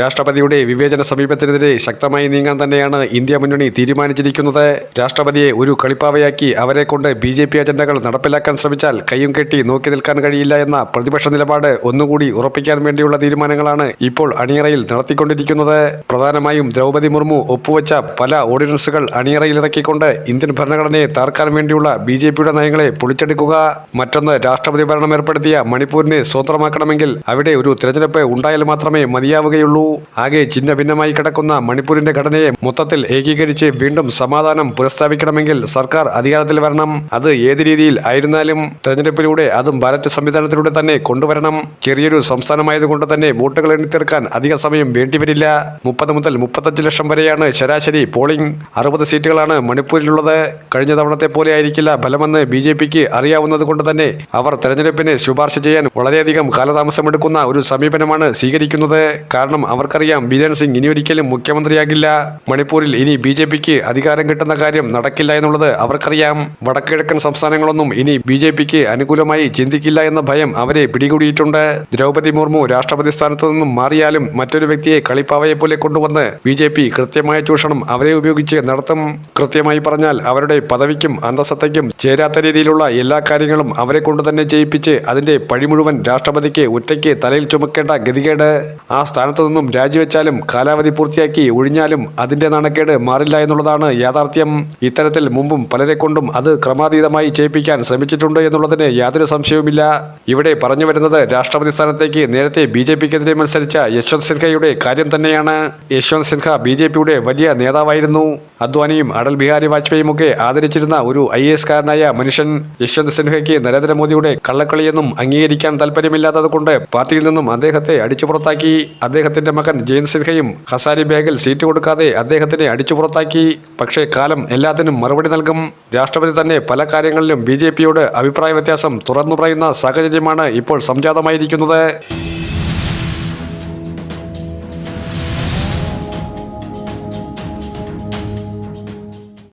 രാഷ്ട്രപതിയുടെ വിവേചന സമീപനത്തിനെതിരെ ശക്തമായി നീങ്ങാൻ തന്നെയാണ് ഇന്ത്യ മുന്നണി തീരുമാനിച്ചിരിക്കുന്നത്. രാഷ്ട്രപതിയെ ഒരു കളിപ്പാവയാക്കി അവരെ കൊണ്ട് BJP അജണ്ടകൾ നടപ്പിലാക്കാൻ ശ്രമിച്ചാൽ കയ്യും കെട്ടി നോക്കി നിൽക്കാൻ കഴിയില്ല എന്ന പ്രതിപക്ഷ നിലപാട് ഒന്നുകൂടി ഉറപ്പിക്കാൻ വേണ്ടിയുള്ള തീരുമാനങ്ങളാണ് ഇപ്പോൾ അണിയറയിൽ നടത്തിക്കൊണ്ടിരിക്കുന്നത്. പ്രധാനമായും ദ്രൗപദി മുർമു ഒപ്പുവെച്ച പല ഓർഡിനൻസുകൾ അണിയറയിലിറക്കിക്കൊണ്ട് ഇന്ത്യൻ ഭരണഘടനയെ തകർക്കാൻ വേണ്ടിയുള്ള BJPയുടെ നയങ്ങളെ പൊളിച്ചെടുക്കുക. മറ്റൊന്ന്, രാഷ്ട്രപതി ഭരണം ഏർപ്പെടുത്തിയ മണിപ്പൂരിനെ സ്വതന്ത്രമാക്കണമെങ്കിൽ അവിടെ ഒരു തിരഞ്ഞെടുപ്പ് ഉണ്ടായാൽ മാത്രമേ മതിയാവുകയുള്ളൂ. ആകെ ചിഹ്ന ഭിന്നമായി കിടക്കുന്ന മണിപ്പൂരിന്റെ ഘടനയെ മൊത്തത്തിൽ ഏകീകരിച്ച് വീണ്ടും സമാധാനം പുനഃസ്ഥാപിക്കണമെങ്കിൽ സർക്കാർ അധികാരത്തിൽ വരണം. അത് ഏത് രീതിയിൽ ആയിരുന്നാലും തെരഞ്ഞെടുപ്പിലൂടെ, അതും ബാലറ്റ് സംവിധാനത്തിലൂടെ തന്നെ കൊണ്ടുവരണം. ചെറിയൊരു സംസ്ഥാനമായതുകൊണ്ട് തന്നെ വോട്ടുകൾ എണ്ണിത്തീർക്കാൻ അധിക സമയം വേണ്ടിവരില്ല. 30 മുതൽ 35 ലക്ഷം വരെയാണ് ശരാശരി പോളിംഗ്. 60 സീറ്റുകളാണ് മണിപ്പൂരിലുള്ളത്. കഴിഞ്ഞ തവണത്തെ പോലെ ആയിരിക്കില്ല ഫലമെന്ന് BJPക്ക് അറിയാവുന്നത് കൊണ്ട് തന്നെ അവർ തെരഞ്ഞെടുപ്പിന് ശുപാർശ ചെയ്യാൻ വളരെയധികം കാലതാമസമെടുക്കുന്ന ഒരു സമീപനമാണ് സ്വീകരിക്കുന്നത്. കാരണം അവർക്കറിയാം ബീരൻ സിംഗ് ഇനി ഒരിക്കലും മുഖ്യമന്ത്രിയാകില്ല. മണിപ്പൂരിൽ ഇനി BJPക്ക് അധികാരം കിട്ടുന്ന കാര്യം നടക്കില്ല എന്നുള്ളത് അവർക്കറിയാം. വടക്കുകിഴക്കൻ സംസ്ഥാനങ്ങളൊന്നും ഇനി BJPക്ക് അനുകൂലമായി ചിന്തിക്കില്ല എന്ന ഭയം അവരെ പിടികൂടിയിട്ടുണ്ട്. ദ്രൗപദി മുർമു രാഷ്ട്രപതി സ്ഥാനത്ത് നിന്നും മാറിയാലും മറ്റൊരു വ്യക്തിയെ കളിപ്പാവയെ പോലെ കൊണ്ടുവന്ന് BJP കൃത്യമായ ചൂഷണം അവരെ ഉപയോഗിച്ച് നടത്തും. കൃത്യമായി പറഞ്ഞാൽ അവരുടെ പദവിക്കും അന്തസ്സത്തയ്ക്കും ചേരാത്ത രീതിയിലുള്ള എല്ലാ കാര്യങ്ങളും അവരെ കൊണ്ട് തന്നെ ചെയ്യിപ്പിച്ച് അതിന്റെ പഴി മുഴുവൻ രാഷ്ട്രപതിക്ക് ഒറ്റയ്ക്ക് തലയിൽ ചുമക്കേണ്ട ഗതികേട്. ആ സ്ഥാനത്തു നിന്നും രാജിവെച്ചാലും കാലാവധി പൂർത്തിയാക്കി ഒഴിഞ്ഞാലും അതിന്റെ നാണക്കേട് മാറില്ല എന്നുള്ളതാണ് യാഥാർത്ഥ്യം. ഇത്തരത്തിൽ മുമ്പും പലരെ കൊണ്ടും അത് ക്രമാതീതമായി ചെയ്യിപ്പിക്കാൻ ശ്രമിച്ചിട്ടുണ്ട് എന്നുള്ളതിന് യാതൊരു സംശയവുമില്ല. ഇവിടെ പറഞ്ഞു വരുന്നത് രാഷ്ട്രപതി സ്ഥാനത്തേക്ക് നേരത്തെ BJPക്കെതിരെ മത്സരിച്ച യശ്വന്ത് സിൻഹയുടെ കാര്യം തന്നെയാണ്. യശ്വന്ത് സിൻഹ BJPയുടെ വലിയ നേതാവായിരുന്നു. അദ്വാനിയും അടൽ ബിഹാരി വാജ്പേയിയും ഒക്കെ ആദരിച്ചിരുന്ന ഒരു IAS കാരനായ മനുഷ്യൻ. യശ്വന്ത് സിൻഹയ്ക്ക് നരേന്ദ്രമോദിയുടെ കള്ളക്കളിയൊന്നും അംഗീകരിക്കാൻ താല്പര്യമില്ലാത്തത് കൊണ്ട് പാർട്ടിയിൽ നിന്നും അദ്ദേഹത്തെ അടിച്ചു പുറത്താക്കി. അദ്ദേഹത്തിന്റെ മകൻ ജയന്ത് സിൻഹയും ഹസാരി ബാഗിൽ സീറ്റ് കൊടുക്കാതെ അദ്ദേഹത്തിനെ അടിച്ചു പുറത്താക്കി. പക്ഷേ കാലം എല്ലാത്തിനും മറുപടി നൽകും. രാഷ്ട്രപതി തന്നെ പല കാര്യങ്ങളിലും BJPയോട് അഭിപ്രായ വ്യത്യാസം തുറന്നു പറയുന്ന സാഹചര്യമാണ് ഇപ്പോൾ സംജാതമായിരിക്കുന്നത്.